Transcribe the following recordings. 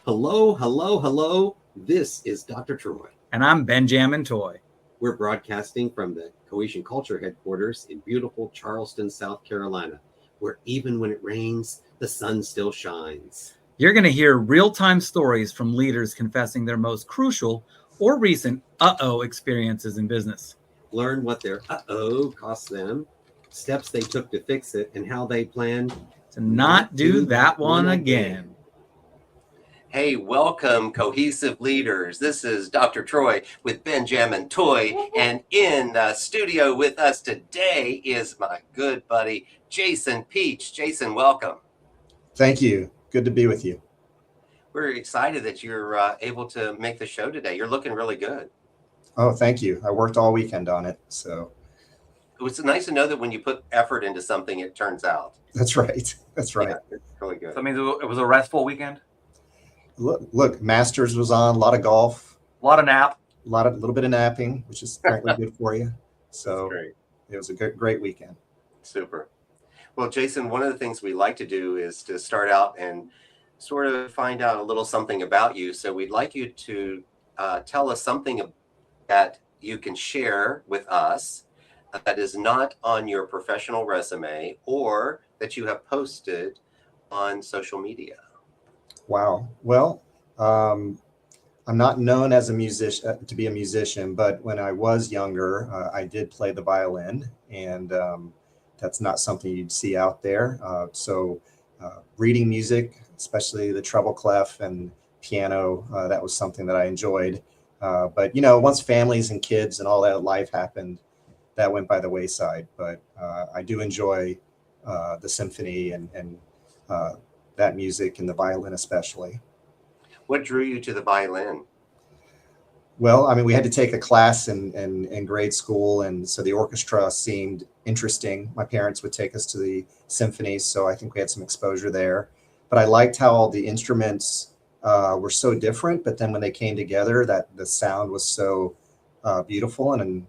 Hello, hello, hello. This is Dr. Troy. And I'm Ben-Jamin Toy. We're broadcasting from the Cohesion Culture headquarters in beautiful Charleston, South Carolina, where even when it rains, the sun still shines. You're going to hear real-time stories from leaders confessing their most crucial or recent experiences in business. Learn what their cost them, steps they took to fix it, and how they plan to not do that one again. Hey, welcome, cohesive leaders. This is Dr. Troy with Ben-Jamin Toy, and in the studio with us today is my good buddy, Jason Peach. Jason, welcome. Thank you. Good to be with you. We're excited that you're able to make the show today. You're looking really good. Oh, thank you. I worked all weekend on it, so. It was nice to know that when you put effort into something, it turns out. That's right. That's right. Yeah, it's really good. So that means it was a restful weekend? Look, Masters was on, a lot of golf. A lot of nap. A little bit of napping, which is frankly good for you. So it was a great weekend. Super. Well, Jason, one of the things we like to do is to start out and sort of find out a little something about you. So we'd like you to tell us something that you can share with us that is not on your professional resume or that you have posted on social media. Wow. Well, I'm not known as a musician to be a musician, but when I was younger, I did play the violin, and that's not something you'd see out there. So reading music, especially the treble clef and piano, that was something that I enjoyed. But once families and kids and all that life happened, that went by the wayside. But I do enjoy the symphony and that music and the violin especially. What drew you to the violin? Well, I mean, we had to take a class in grade school, and so the orchestra seemed interesting. My parents would take us to the symphonies, so I think we had some exposure there. But I liked how all the instruments were so different, but then when they came together, that the sound was so beautiful. And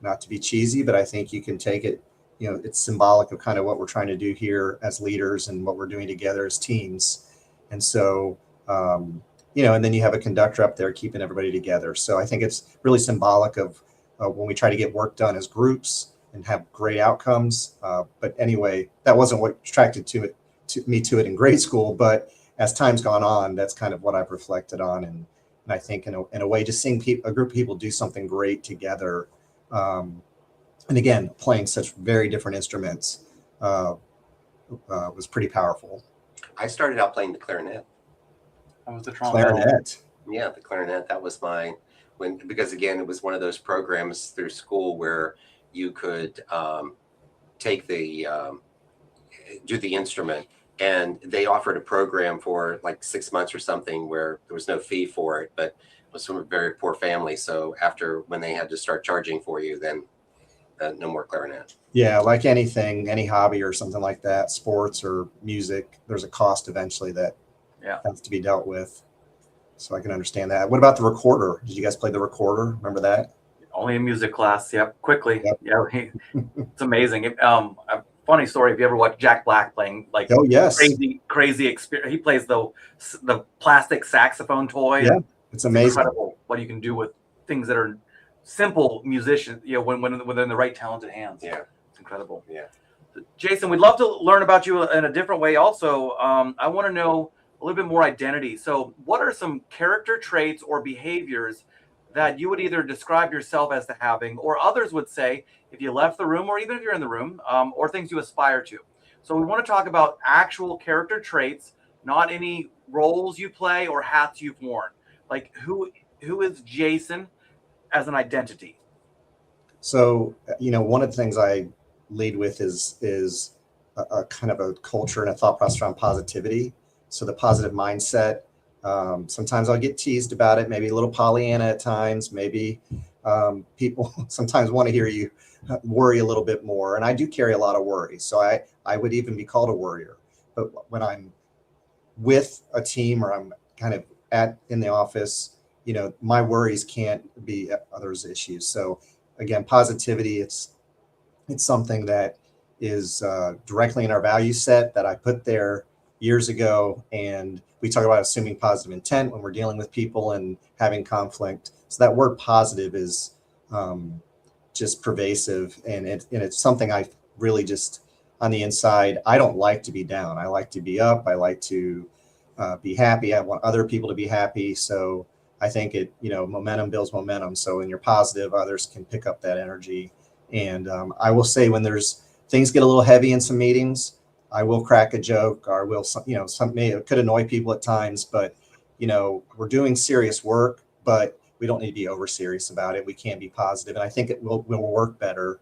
not to be cheesy, but I think you can take it, it's symbolic of kind of what we're trying to do here as leaders and what we're doing together as teams. And so, and then you have a conductor up there keeping everybody together. So I think it's really symbolic of when we try to get work done as groups and have great outcomes. But anyway, that wasn't what attracted me to it in grade school. But as time's gone on, that's kind of what I've reflected on. And I think in a way, just seeing a group of people do something great together, and again, playing such very different instruments was pretty powerful. I started out playing the clarinet. That was the trombone. Clarinet. Yeah, the clarinet. That was because again, it was one of those programs through school where you could take do the instrument, and they offered a program for like 6 months or something where there was no fee for it, but it was from a very poor family. So when they had to start charging for you, then no more clarinet. Yeah, like anything, any hobby or something like that, sports or music, there's a cost eventually that has to be dealt with. So I can understand that. What about the recorder? Did you guys play the recorder? Remember that? Only in music class. Yep. Quickly. Yep. Yeah. It's amazing. A funny story. If you ever watch Jack Black playing, like, oh yes, crazy experience. He plays the plastic saxophone toy. Yeah, it's amazing. Incredible what you can do with things that are simple musicians. When they're in the right talented hands. Yeah, it's incredible. Yeah. Jason, we'd love to learn about you in a different way. Also, I want to know a little bit more identity. So what are some character traits or behaviors that you would either describe yourself as to having, or others would say, if you left the room, or even if you're in the room, or things you aspire to? So we want to talk about actual character traits, not any roles you play or hats you've worn. Like who is Jason as an identity? So, one of the things I lead with is a kind of a culture and a thought process around positivity. So the positive mindset. Sometimes I'll get teased about it, maybe a little Pollyanna at times. Maybe people sometimes want to hear you worry a little bit more. And I do carry a lot of worry. So I would even be called a worrier. But when I'm with a team or I'm kind of in the office, my worries can't be others' issues. So again, positivity, it's something that is directly in our value set that I put there years ago. And we talk about assuming positive intent when we're dealing with people and having conflict. So that word positive is just pervasive. And it's something I really just on the inside, I don't like to be down. I like to be up. I like to be happy. I want other people to be happy. So I think momentum builds momentum. So when you're positive, others can pick up that energy. And I will say when things get a little heavy in some meetings, I will crack a joke, or it could annoy people at times, but we're doing serious work, but we don't need to be over serious about it. We can be positive. And I think it will work better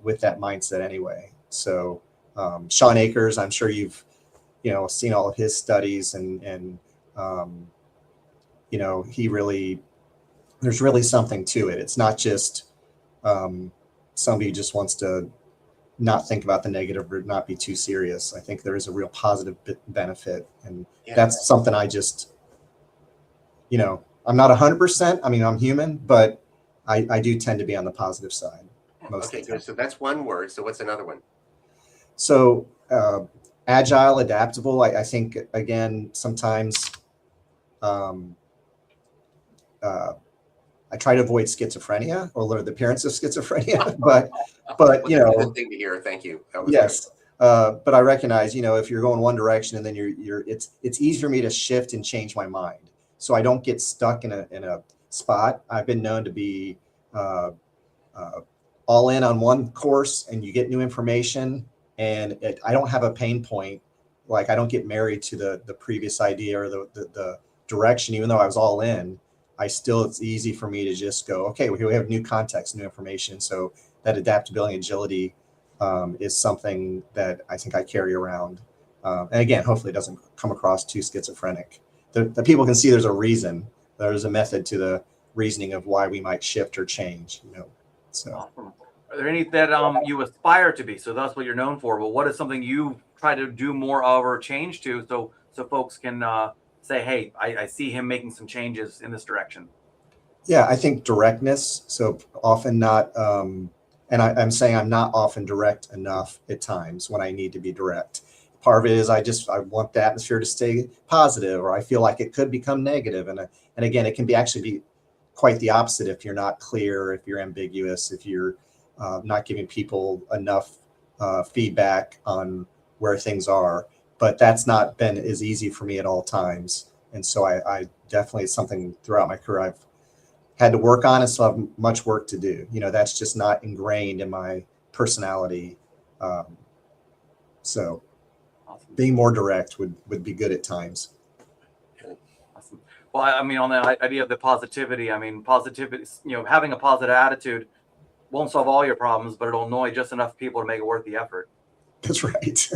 with that mindset anyway. So Sean Akers, I'm sure you've seen all of his studies, and there's really something to it. It's not just somebody who just wants to not think about the negative or not be too serious. I think there is a real positive benefit, and that's something I just, I'm not 100%. I mean, I'm human, but I do tend to be on the positive side. Okay, good. So that's one word. So what's another one? So agile, adaptable. I think, again, sometimes I try to avoid schizophrenia or the appearance of schizophrenia, but Good thing to hear. Thank you. Yes. But I recognize, if you're going one direction and then it's easy for me to shift and change my mind. So I don't get stuck in a spot. I've been known to be all in on one course, and you get new information, and I don't have a pain point. Like, I don't get married to the previous idea or the direction, even though I was all in. It's easy for me to just go, okay, well, here we have new context, new information. So that adaptability and agility is something that I think I carry around. And again, hopefully it doesn't come across too schizophrenic. The people can see there's a reason. There's a method to the reasoning of why we might shift or change. So. Awesome. Are there any that you aspire to be? So that's what you're known for. But what is something you try to do more of or change to, so folks can say, hey, I see him making some changes in this direction? Yeah, I think directness. So often not, and I'm saying I'm not often direct enough at times when I need to be direct. Part of it is I want the atmosphere to stay positive, or I feel like it could become negative. And again, it can actually be quite the opposite if you're not clear, if you're ambiguous, if you're not giving people enough feedback on where things are. But that's not been as easy for me at all times. And so I definitely, it's something throughout my career I've had to work on, and still have much work to do. That's just not ingrained in my personality. So Awesome. Being more direct would be good at times. Awesome. Well, I mean, on the idea of the positivity, positivity, having a positive attitude won't solve all your problems, but it'll annoy just enough people to make it worth the effort. That's right.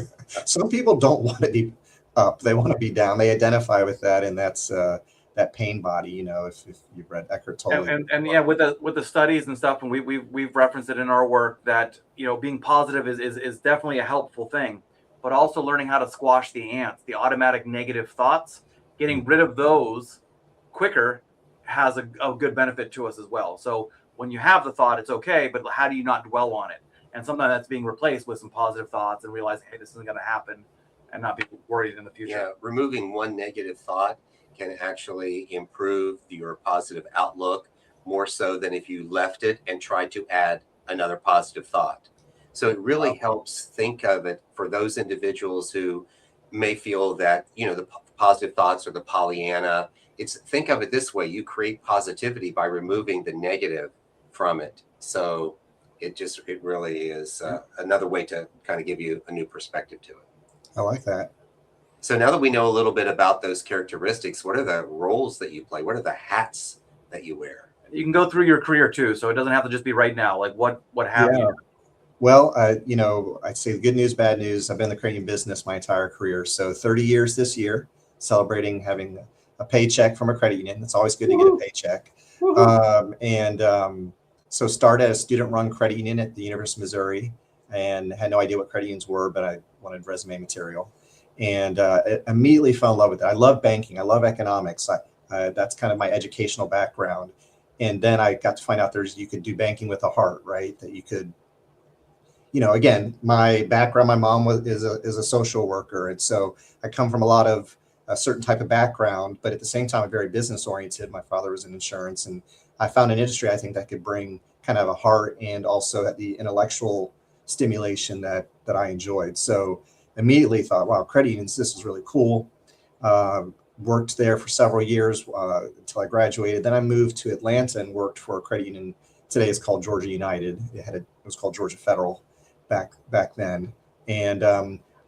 Some people don't want to be up; they want to be down. They identify with that, and that's that pain body. If you've read Eckhart Tolle. And yeah, with the studies and stuff, and we've referenced it in our work that being positive is definitely a helpful thing, but also learning how to squash the ants, the automatic negative thoughts. Getting rid of those quicker has a good benefit to us as well. So when you have the thought, it's okay, but how do you not dwell on it? And sometimes that's being replaced with some positive thoughts and realize, hey, this isn't going to happen, and not be worried in the future. Yeah, removing one negative thought can actually improve your positive outlook more so than if you left it and tried to add another positive thought. So it really helps think of it for those individuals who may feel that, the positive thoughts are the Pollyanna. Think of it this way: you create positivity by removing the negative from it. So it really is another way to kind of give you a new perspective to it. I like that. So now that we know a little bit about those characteristics, what are the roles that you play? What are the hats that you wear? You can go through your career too, so it doesn't have to just be right now. Like what have you? Well, I'd say good news, bad news. I've been in the credit union business my entire career. So 30 years this year, celebrating having a paycheck from a credit union. It's always good to get a paycheck. So started as a student-run credit union at the University of Missouri, and had no idea what credit unions were, but I wanted resume material. And immediately fell in love with it. I love banking. I love economics. That's kind of my educational background. And then I got to find out you could do banking with a heart, right? That you could again, my background, my mom is a social worker. And so I come from a certain type of background, but at the same time, I'm very business oriented. My father was in insurance, and I found an industry I think that could bring kind of a heart and also the intellectual stimulation that I enjoyed. So immediately thought, wow, credit unions, this is really cool. Worked there for several years until I graduated. Then I moved to Atlanta and worked for a credit union. Today it's called Georgia United. It was called Georgia Federal back then. And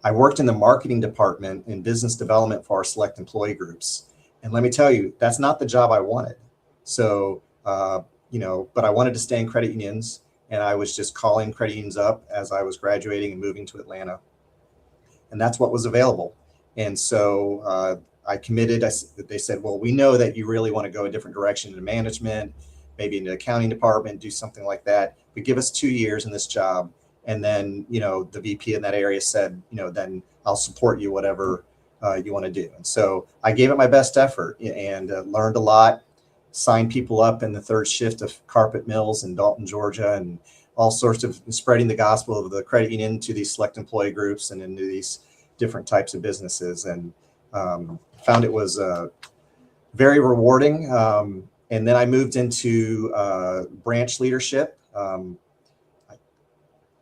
I worked in the marketing department in business development for our select employee groups. And let me tell you, that's not the job I wanted. So, but I wanted to stay in credit unions, and I was just calling credit unions up as I was graduating and moving to Atlanta. And that's what was available. And so I committed. They said, well, we know that you really want to go a different direction into management, maybe into the accounting department, do something like that. But give us 2 years in this job. And then, the VP in that area said, then I'll support you, whatever you want to do. And so I gave it my best effort and learned a lot, signed people up in the third shift of carpet mills in Dalton, Georgia, and all sorts of spreading the gospel of the credit union to these select employee groups and into these different types of businesses. And found it was very rewarding. And then I moved into branch leadership.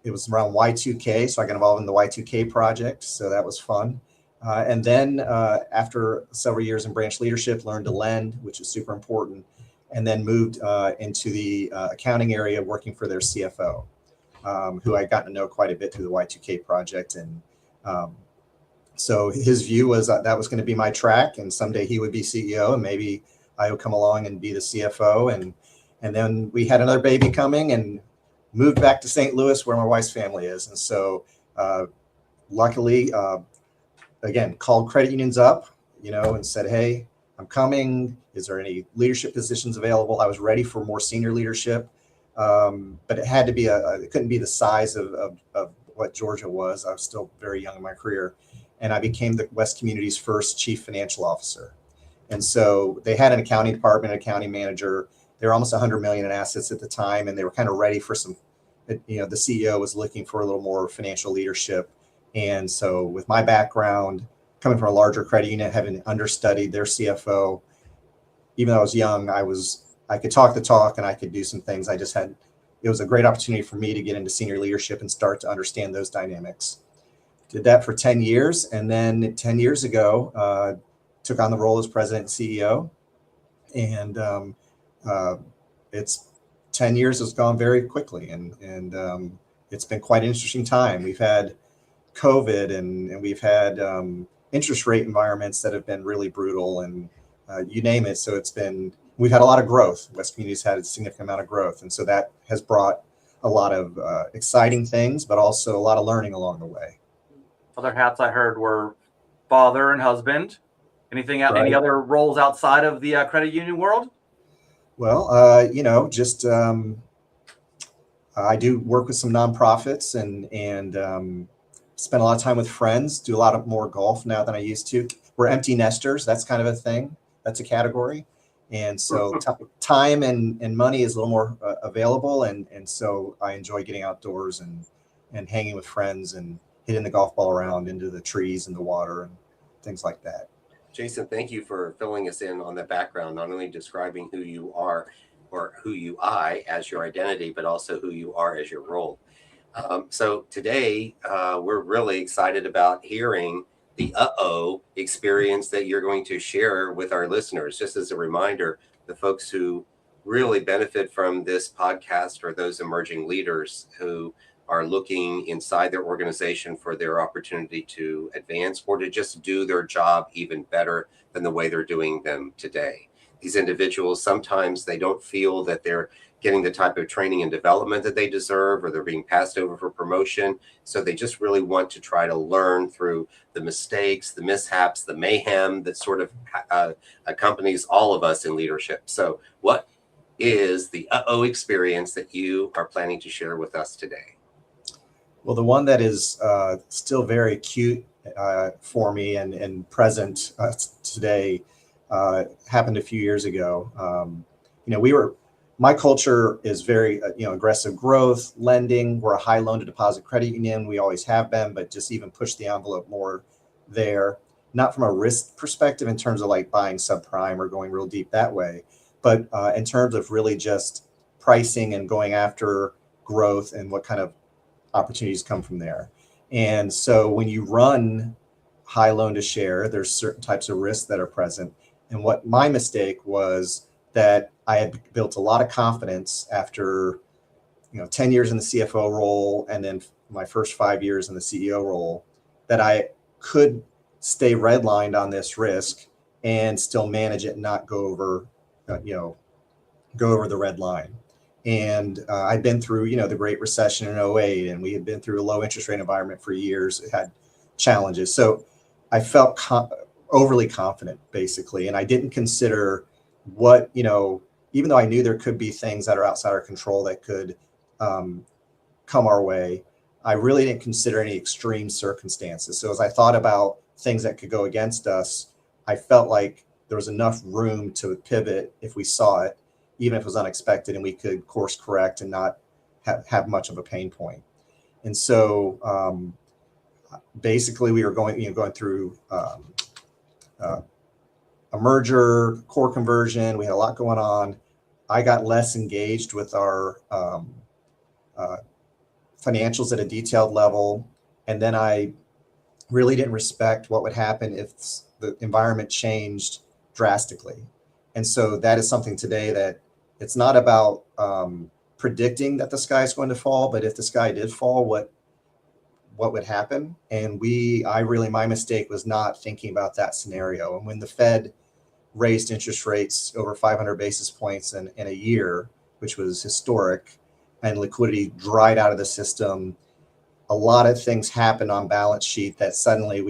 It was around Y2K, so I got involved in the Y2K project. So that was fun. And then after several years in branch leadership, learned to lend, which is super important, and then moved into the accounting area, working for their CFO, who I got to know quite a bit through the Y2K project. And so his view was that was going to be my track, and someday he would be CEO, and maybe I would come along and be the CFO. And then we had another baby coming, and moved back to St. Louis, where my wife's family is. And so luckily, again, called credit unions up, and said, hey, I'm coming. Is there any leadership positions available? I was ready for more senior leadership, but it had to be it couldn't be the size of what Georgia was. I was still very young in my career. And I became the West Community's first chief financial officer. And so they had an accounting department, an accounting manager. They were almost 100 million in assets at the time, and they were kind of ready for some, the CEO was looking for a little more financial leadership. And so with my background, coming from a larger credit union, having understudied their CFO, even though I was young, I could talk the talk and I could do some things. It was a great opportunity for me to get into senior leadership and start to understand those dynamics. Did that for 10 years. And then 10 years ago, took on the role as president and CEO. And it's 10 years has gone very quickly, and it's been quite an interesting time. We've had COVID and we've had interest rate environments that have been really brutal, and you name it. So we've had a lot of growth. West Community's had a significant amount of growth. And so that has brought a lot of exciting things, but also a lot of learning along the way. Other hats I heard were father and husband. Anything, Right. Any other roles outside of the credit union world? Well, I do work with some nonprofits and spend a lot of time with friends, do a lot of more golf now than I used to. We're empty nesters. That's kind of a thing. That's a category. And so time and money is a little more available. And so I enjoy getting outdoors and hanging with friends and hitting the golf ball around into the trees and the water and things like that. Jason, thank you for filling us in on the background, not only describing who you are or who you are as your identity, but also who you are as your role. So today, we're really excited about hearing the experience that you're going to share with our listeners. Just as a reminder, the folks who really benefit from this podcast are those emerging leaders who are looking inside their organization for their opportunity to advance or to just do their job even better than the way they're doing them today. These individuals, sometimes they don't feel that they're getting the type of training and development that they deserve, or they're being passed over for promotion. So they just really want to try to learn through the mistakes, the mishaps, the mayhem that sort of accompanies all of us in leadership. So what is the experience that you are planning to share with us today? Well, the one that is still very acute for me and present today happened a few years ago. my culture is very, aggressive growth, lending. We're a high loan to deposit credit union. We always have been, but just even push the envelope more there. Not from a risk perspective in terms of like buying subprime or going real deep that way, but in terms of really just pricing and going after growth and what kind of opportunities come from there. And so when you run high loan to share, there's certain types of risks that are present. And what my mistake was that I had built a lot of confidence after 10 years in the CFO role and then my first 5 years in the CEO role that I could stay redlined on this risk and still manage it and not go over the red line. And I'd been through the Great Recession in 2008, and we had been through a low interest rate environment for years. It had challenges, so I felt overly confident basically, and I didn't consider what even though I knew there could be things that are outside our control that could come our way, I really didn't consider any extreme circumstances. So as I thought about things that could go against us, I felt like there was enough room to pivot if we saw it, even if it was unexpected, and we could course correct and not have much of a pain point. And so basically we were going through a merger, core conversion. We had a lot going on. I got less engaged with our financials at a detailed level. And then I really didn't respect what would happen if the environment changed drastically. And so that is something today that it's not about predicting that the sky is going to fall, but if the sky did fall, what would happen? And my mistake was not thinking about that scenario. And when the Fed raised interest rates over 500 basis points in a year, which was historic, and liquidity dried out of the system, a lot of things happened on balance sheet that suddenly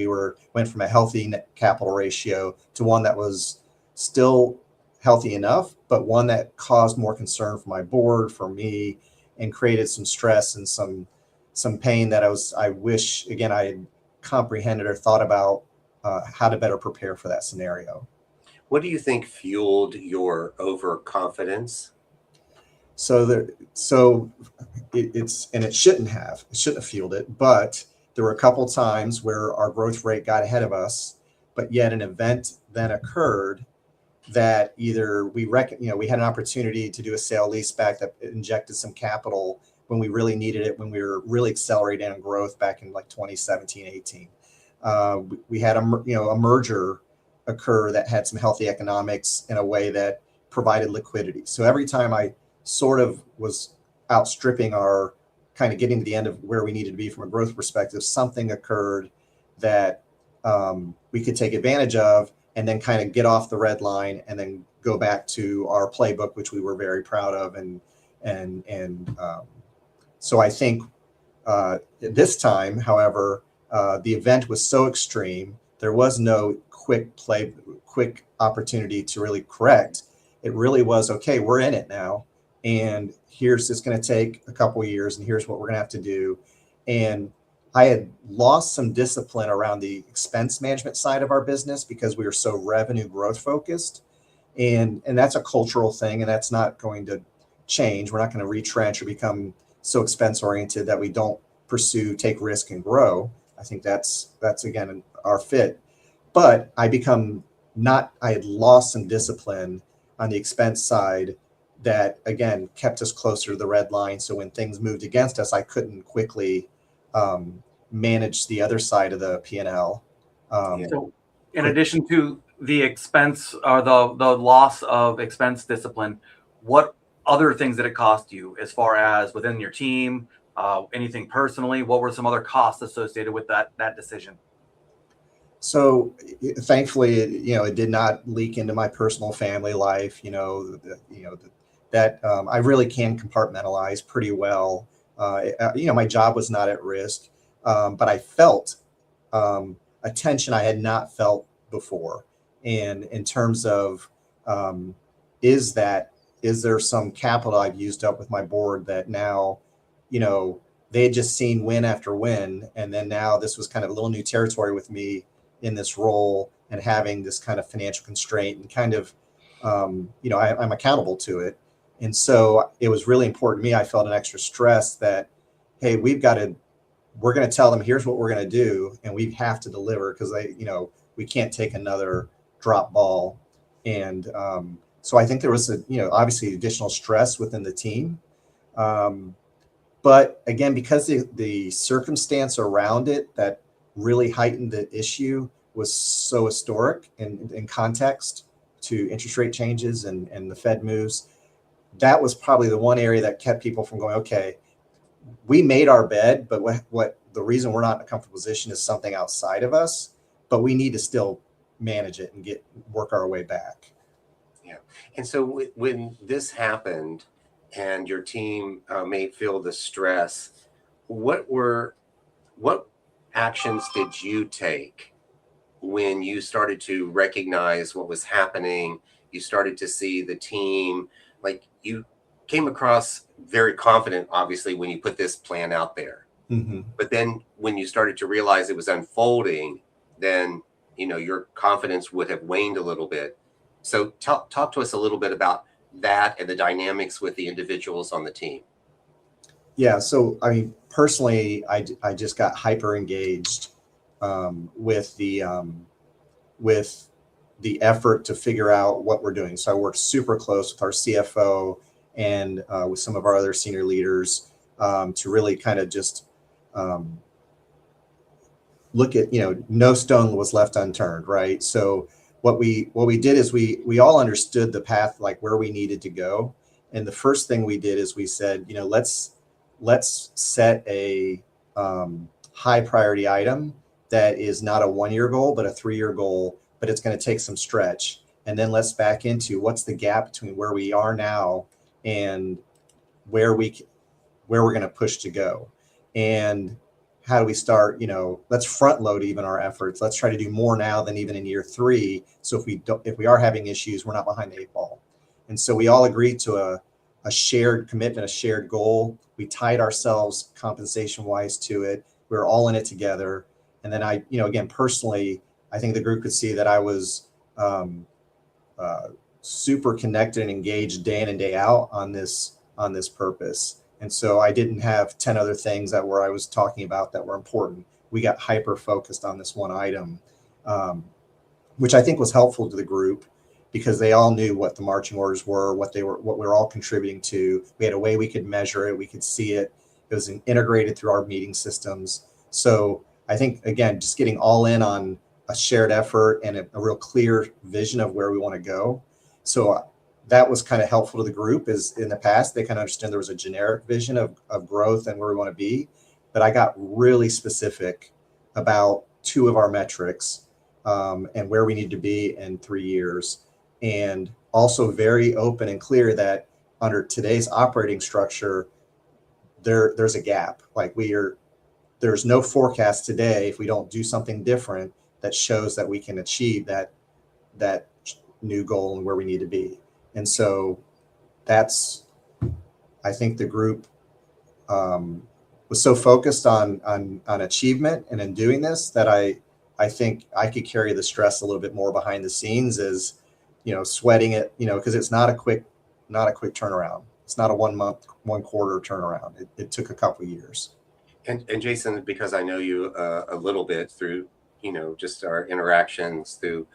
went from a healthy net capital ratio to one that was still healthy enough, but one that caused more concern for my board, for me, and created some stress and some pain that I wish, again, I had comprehended or thought about how to better prepare for that scenario. What do you think fueled your overconfidence? It shouldn't have fueled it, but there were a couple times where our growth rate got ahead of us, but yet an event then occurred that either we had an opportunity to do a sale leaseback that injected some capital when we really needed it, when we were really accelerating on growth back in like 2017, 18. We had a merger occur that had some healthy economics in a way that provided liquidity. So every time I sort of was outstripping our kind of getting to the end of where we needed to be from a growth perspective, something occurred that we could take advantage of and then kind of get off the red line and then go back to our playbook, which we were very proud of. So I think this time, however, the event was so extreme, there was no quick opportunity to really correct. It really was, okay, we're in it now. And it's going to take a couple of years, and here's what we're going to have to do. And I had lost some discipline around the expense management side of our business because we were so revenue growth focused. And that's a cultural thing, and that's not going to change. We're not going to retrench or become so expense oriented that we don't take risk and grow. I think that's again our fit. But I had lost some discipline on the expense side that again kept us closer to the red line. So when things moved against us, I couldn't quickly manage the other side of the P&L. So in addition to the expense or the loss of expense discipline, what other things did it cost you as far as within your team, anything personally? What were some other costs associated with that decision? So thankfully, it did not leak into my personal family life. I really can compartmentalize pretty well. My job was not at risk, but I felt a tension I had not felt before. And in terms of, is there some capital I've used up with my board that now, they had just seen win after win. And then now this was kind of a little new territory with me in this role and having this kind of financial constraint and kind of, I'm accountable to it. And so it was really important to me. I felt an extra stress that, hey, we're going to tell them, here's what we're going to do. And we have to deliver, because we can't take another drop ball. And so I think there was obviously additional stress within the team. But again, because the circumstance around it that really heightened the issue was so historic in context to interest rate changes and the Fed moves, that was probably the one area that kept people from going, okay, we made our bed, but what the reason we're not in a comfortable position is something outside of us, but we need to still manage it and work our way back. Yeah. And so when this happened and your team may feel the stress, what actions did you take when you started to recognize what was happening? You started to see the team, like you came across very confident, obviously, when you put this plan out there. Mm-hmm. But then when you started to realize it was unfolding, then, your confidence would have waned a little bit. So talk to us a little bit about that and the dynamics with the individuals on the team. Yeah. So, I mean, personally, I just got hyper engaged with the effort to figure out what we're doing. So I worked super close with our CFO and with some of our other senior leaders to really kind of just look at, no stone was left unturned, right? So what we did is we all understood the path, like where we needed to go. And the first thing we did is we said, let's set a high priority item that is not a 1-year goal, but a 3-year goal, but it's going to take some stretch. And then let's back into what's the gap between where we are now and where we're going to push to go. And how do we start, let's front load even our efforts. Let's try to do more now than even in year 3. So if we are having issues, we're not behind the 8 ball. And so we all agreed to a shared commitment, a shared goal. We tied ourselves compensation wise to it. We were all in it together. And then I, again, personally, I think the group could see that I was super connected and engaged day in and day out on this purpose. And so I didn't have 10 other things that I was talking about that were important. We got hyper focused on this one item, which I think was helpful to the group because they all knew what the marching orders were, what we were all contributing to. We had a way we could measure it. We could see it. It was integrated through our meeting systems. So I think, again, just getting all in on a shared effort and a real clear vision of where we want to go. So that was kind of helpful to the group. Is in the past, they kind of understand there was a generic vision of growth and where we want to be. But I got really specific about 2 of our metrics and where we need to be in 3 years. And also very open and clear that under today's operating structure, there's a gap. Like there's no forecast today if we don't do something different that shows that we can achieve that new goal and where we need to be. And so that's, I think the group was so focused on achievement and in doing this that I think I could carry the stress a little bit more behind the scenes as, sweating it, because it's not a quick turnaround. It's not a 1 month, 1 quarter turnaround. It took a couple of years. And Jason, because I know you a little bit through, just our interactions through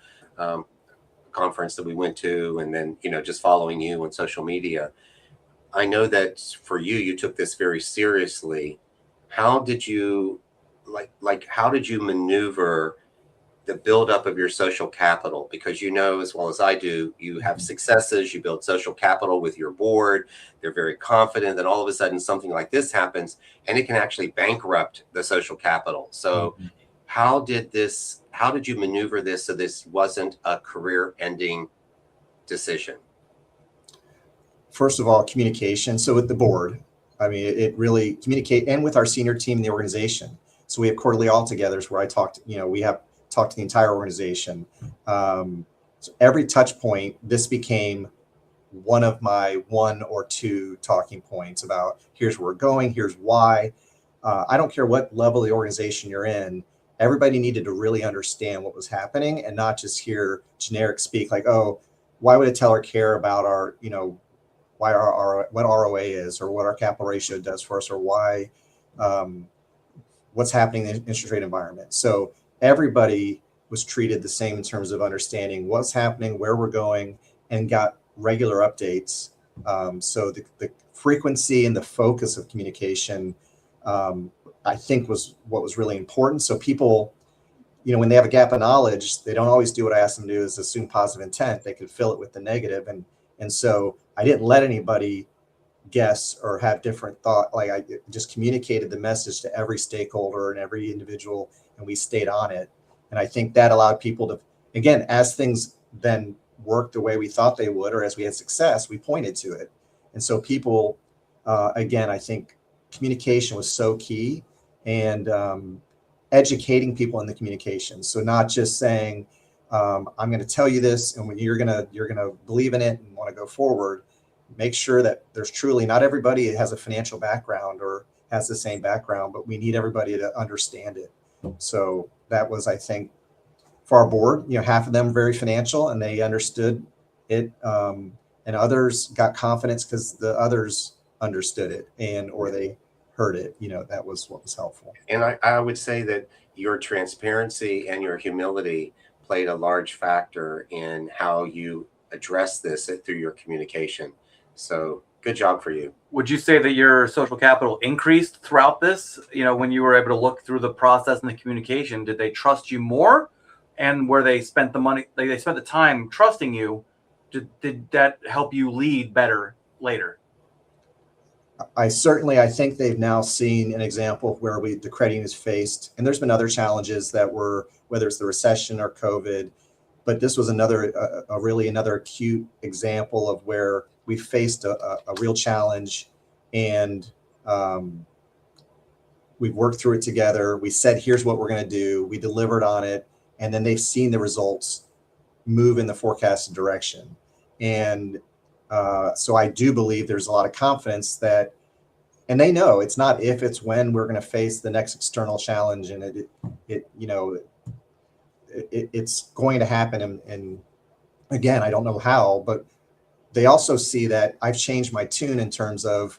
conference that we went to, and then, just following you on social media, I know that for you took this very seriously. How did you how did you maneuver the buildup of your social capital? Because as well as I do, you have successes, you build social capital with your board. They're very confident. Then all of a sudden something like this happens and it can actually bankrupt the social capital. So how did you maneuver this so this wasn't a career-ending decision? First of all, communication. So with the board, I mean, it really communicate, and with our senior team in the organization. So we have quarterly all-togethers where I talked, we have talked to the entire organization. So every touch point, this became one of my 1 or 2 talking points about here's where we're going, here's why. I don't care what level of the organization you're in. Everybody needed to really understand what was happening and not just hear generic speak like, oh, why would a teller care about our, what ROA is, or what our capital ratio does for us, or why what's happening in the interest rate environment. So everybody was treated the same in terms of understanding what's happening, where we're going, and got regular updates. So the frequency and the focus of communication, I think, was what was really important. So people, when they have a gap of knowledge, they don't always do what I ask them to do, is assume positive intent. They could fill it with the negative. And so I didn't let anybody guess or have different thought. Like, I just communicated the message to every stakeholder and every individual, and we stayed on it. And I think that allowed people to, again, as things then worked the way we thought they would, or as we had success, we pointed to it. And so people, again, I think communication was so key, and educating people in the communication. So not just saying, I'm going to tell you this, and when you're going to believe in it and want to go forward. Make sure that there's truly, not everybody has a financial background or has the same background, but we need everybody to understand it. So that was, I think, for our board, half of them very financial, and they understood it, and others got confidence because the others understood it or they heard it. That was what was helpful. And I would say that your transparency and your humility played a large factor in how you address this through your communication. So good job for you. Would you say that your social capital increased throughout this? When you were able to look through the process and the communication, did they trust you more? And where they spent the money, they spent the time trusting you, did that help you lead better later? I think they've now seen an example of where the credit union is faced. And there's been other challenges that were, whether it's the recession or COVID, but this was another acute example of where we faced a real challenge, and we've worked through it together. We said, here's what we're going to do. We delivered on it. And then they've seen the results move in the forecasted direction. And so I do believe there's a lot of confidence that, and they know it's not if, it's when we're going to face the next external challenge. And it's going to happen. And again, I don't know how, but they also see that I've changed my tune in terms of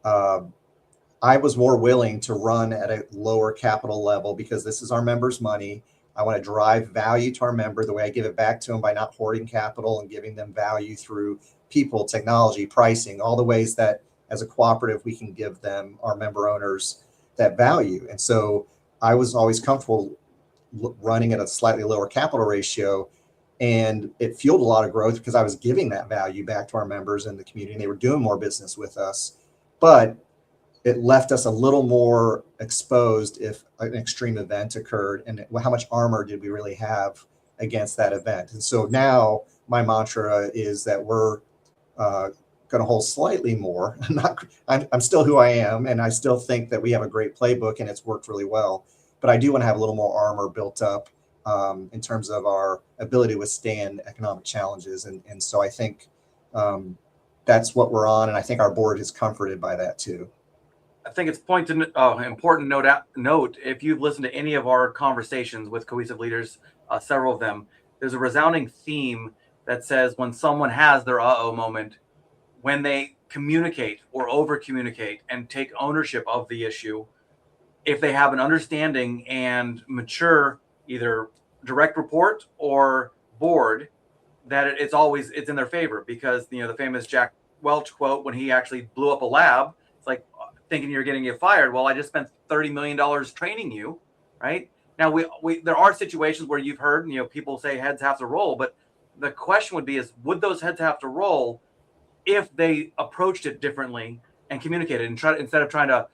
I was more willing to run at a lower capital level because this is our members' money. I want to drive value to our member the way I give it back to them by not hoarding capital and giving them value through people, technology, pricing, all the ways that as a cooperative we can give them, our member owners, that value. And so I was always comfortable running at a slightly lower capital ratio. And it fueled a lot of growth because I was giving that value back to our members in the community, and they were doing more business with us. But it left us a little more exposed if an extreme event occurred, and how much armor did we really have against that event. And so now my mantra is that we're going to hold slightly more. I'm still who I am, and I still think that we have a great playbook and it's worked really well. But I do want to have a little more armor built up in terms of our ability to withstand economic challenges. And so I think that's what we're on. And I think our board is comforted by that too. I think it's important note, if you've listened to any of our conversations with cohesive leaders, several of them, there's a resounding theme that says when someone has their moment, when they communicate or over communicate and take ownership of the issue, if they have an understanding and mature either direct report or board, that it's in their favor. Because the famous Jack Welch quote, when he actually blew up a lab, it's like thinking you're getting you fired. Well, I just spent $30 million training you, right? Now there are situations where you've heard people say heads have to roll, but the question would be would those heads have to roll if they approached it differently and communicated instead of trying to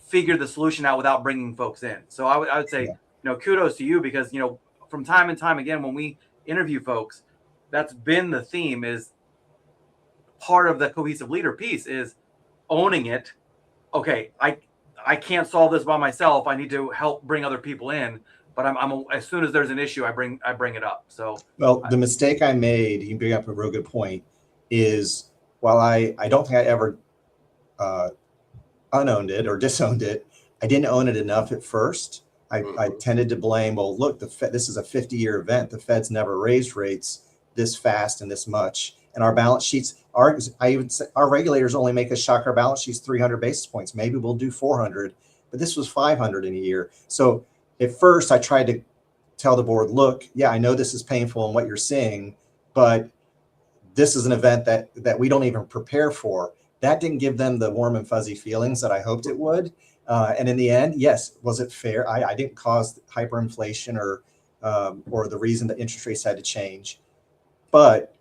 figure the solution out without bringing folks in? So I would say kudos to you, because from time and time again when we interview folks, that's been the theme, is part of the cohesive leader piece is owning it. Okay, I can't solve this by myself. I need to help bring other people in. But I'm as soon as there's an issue, I bring it up. So the mistake I made, you bring up a real good point, is while I don't think I ever unowned it or disowned it, I didn't own it enough at first. I tended to blame, well, look, this is a 50-year event. The Fed's never raised rates this fast and this much. And our balance sheets, our regulators only make us shock our balance sheets 300 basis points. Maybe we'll do 400, but this was 500 in a year. So at first I tried to tell the board, look, yeah, I know this is painful and what you're seeing, but this is an event that we don't even prepare for. That didn't give them the warm and fuzzy feelings that I hoped it would. And in the end, yes, was it fair? I didn't cause hyperinflation or the reason that interest rates had to change. But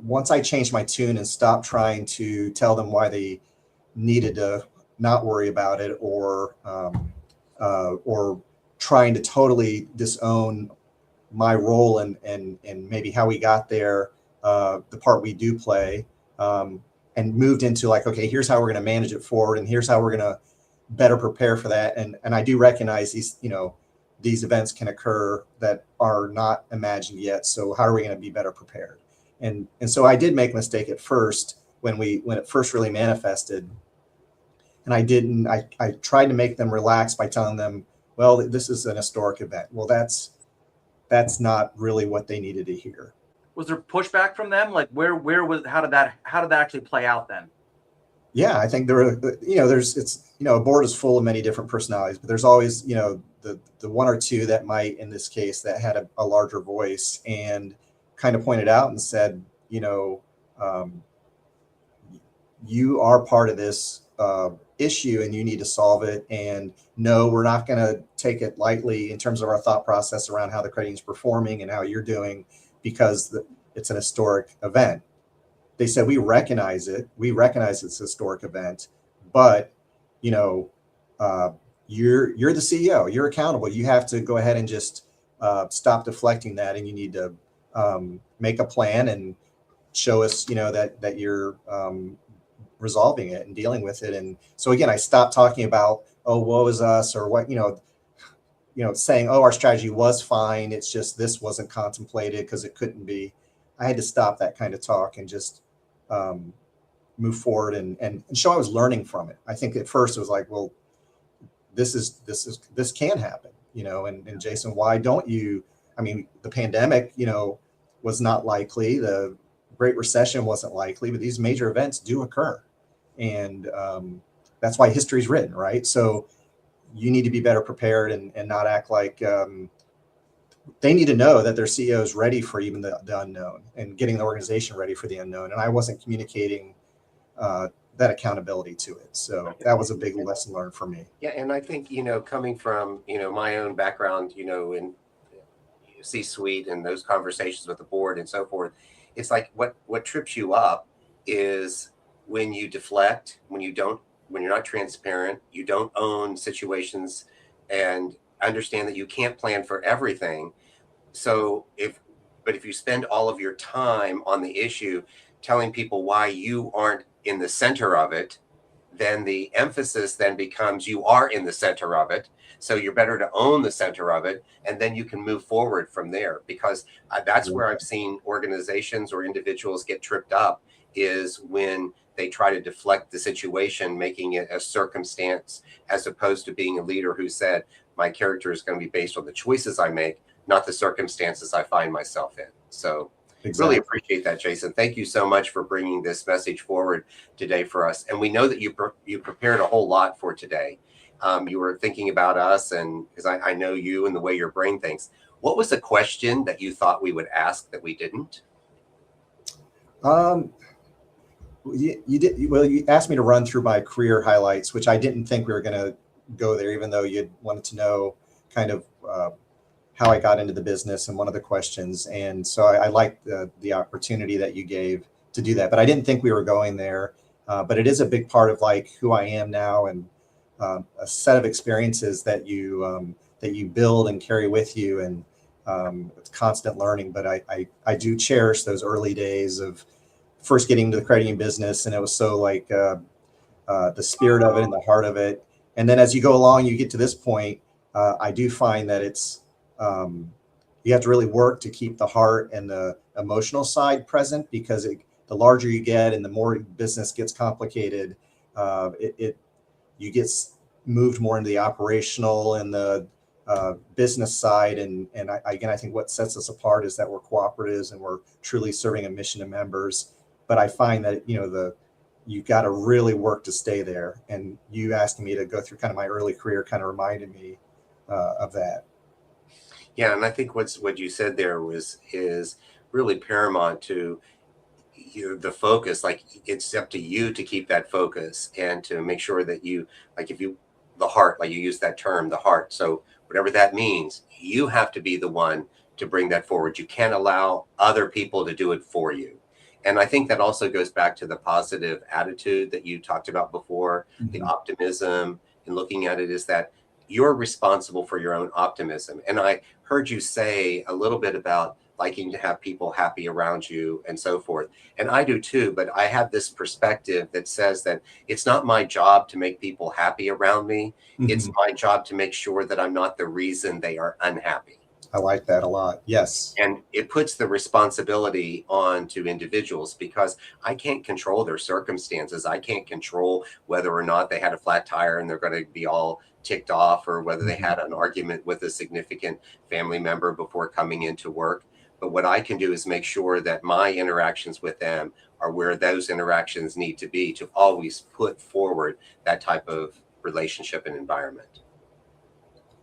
once I changed my tune and stopped trying to tell them why they needed to not worry about it, or trying to totally disown my role and maybe how we got there, the part we do play, and moved into like, okay, here's how we're going to manage it forward, and here's how we're going to better prepare for that. And I do recognize these events can occur that are not imagined yet. So how are we going to be better prepared? And so I did make a mistake at first when it first really manifested. And I tried to make them relax by telling them, well, this is an historic event. Well, that's not really what they needed to hear. Was there pushback from them? Like how did that actually play out then? Yeah, I think a board is full of many different personalities, but there's always, the one or two that might, in this case, that had a larger voice and kind of pointed out and said, you are part of this issue and you need to solve it. And no, we're not going to take it lightly in terms of our thought process around how the credit union is performing and how you're doing, because it's an historic event. They said, we recognize it. We recognize it's a historic event, but you're the CEO. You're accountable. You have to go ahead and just stop deflecting that, and you need to make a plan and show us, that you're resolving it and dealing with it. And so again, I stopped talking about, oh, woe is us, or what, saying, oh, our strategy was fine. It's just this wasn't contemplated because it couldn't be. I had to stop that kind of talk and just move forward and show I was learning from it. I think at first it was like, well, this can happen, and Jason, why don't you? I mean, the pandemic, was not likely. The Great Recession wasn't likely, but these major events do occur. And that's why history is written, right? So you need to be better prepared and not act like they need to know that their CEO is ready for even the unknown and getting the organization ready for the unknown. And I wasn't communicating that accountability to it. So that was a big lesson learned for me. Yeah. And I think, coming from, my own background, in C-suite and those conversations with the board and so forth, it's like what trips you up is when you deflect, when you're not transparent, you don't own situations and understand that you can't plan for everything. So if you spend all of your time on the issue telling people why you aren't in the center of it, then the emphasis then becomes you are in the center of it. So you're better to own the center of it, and then you can move forward from there. Because that's where I've seen organizations or individuals get tripped up, is when they try to deflect the situation, making it a circumstance, as opposed to being a leader who said, my character is going to be based on the choices I make, not the circumstances I find myself in. So Really appreciate that, Jason. Thank you so much for bringing this message forward today for us. And we know that you prepared a whole lot for today. You were thinking about us, and because I know you and the way your brain thinks. What was the question that you thought we would ask that we didn't? You did. Well, you asked me to run through my career highlights, which I didn't think we were going to go there, even though you wanted to know kind of how I got into the business and one of the questions. And so I liked the opportunity that you gave to do that, but I didn't think we were going there. But it is a big part of like who I am now, and a set of experiences that you build and carry with you, and it's constant learning. But I do cherish those early days of first getting into the credit union business, and it was so like the spirit of it and the heart of it. And then as you go along, you get to this point. I do find that it's you have to really work to keep the heart and the emotional side present, because the larger you get and the more business gets complicated, you get moved more into the operational and the business side. And I think what sets us apart is that we're cooperatives and we're truly serving a mission to members. but I find that, you got to really work to stay there. And you asking me to go through kind of my early career kind of reminded me of that. Yeah, and I think what you said there is really paramount to the focus. Like, it's up to you to keep that focus and to make sure that you, like, the heart, like you use that term, the heart. So whatever that means, you have to be the one to bring that forward. You can't allow other people to do it for you. And I think that also goes back to the positive attitude that you talked about before, the optimism, and looking at it is that you're responsible for your own optimism. And I heard you say a little bit about liking to have people happy around you and so forth. And I do too, but I have this perspective that says that it's not my job to make people happy around me. It's my job to make sure that I'm not the reason they are unhappy. I like that a lot. Yes. And it puts the responsibility on to individuals because I can't control their circumstances. I can't control whether or not they had a flat tire and they're going to be all ticked off, or whether they had an argument with a significant family member before coming into work. But what I can do is make sure that my interactions with them are where those interactions need to be, to always put forward that type of relationship and environment.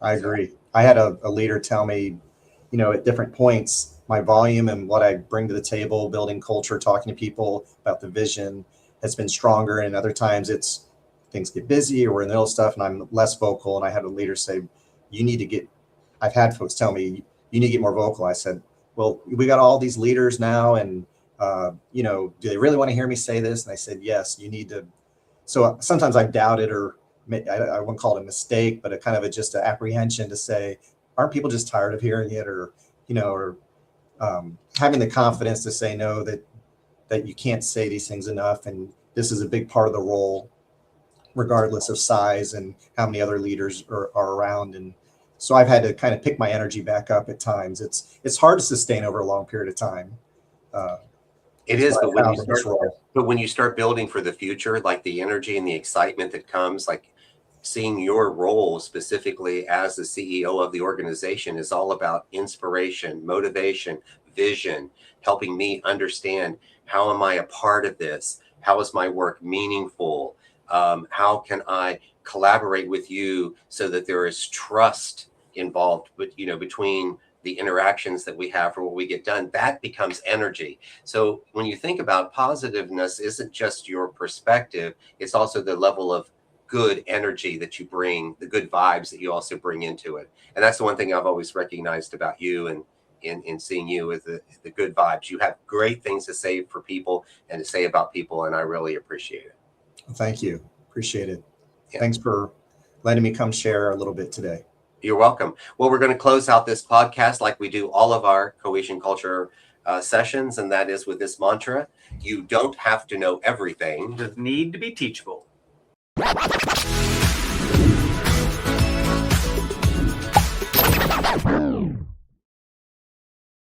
I agree. I had a leader tell me, at different points, my volume and what I bring to the table, building culture, talking to people about the vision has been stronger. And other times it's things get busy or we're in the middle of stuff and I'm less vocal. And I had a leader say, I've had folks tell me, you need to get more vocal. I said, well, we got all these leaders now. And, do they really want to hear me say this? And I said, yes, you need to. So sometimes I've doubted, or I wouldn't call it a mistake, but a kind of just an apprehension to say, aren't people just tired of hearing it? Or having the confidence to say no, that you can't say these things enough. And this is a big part of the role, regardless of size and how many other leaders are around. And so I've had to kind of pick my energy back up at times. It's hard to sustain over a long period of time. It is, but when you start building for the future, like the energy and the excitement that comes, like seeing your role specifically as the CEO of the organization is all about inspiration, motivation, vision, helping me understand, how am I a part of this? How is my work meaningful? How can I collaborate with you so that there is trust involved, but between the interactions that we have for what we get done, that becomes energy. So when you think about positiveness, isn't just your perspective, it's also the level of good energy that you bring, the good vibes that you also bring into it. And that's the one thing I've always recognized about you and in seeing you with the good vibes. You have great things to say for people and to say about people, and I really appreciate it. Thank you. Appreciate it. Yeah. Thanks for letting me come share a little bit today. You're welcome. Well, we're going to close out this podcast like we do all of our Cohesion Culture sessions, and that is with this mantra: you don't have to know everything. You just need to be teachable.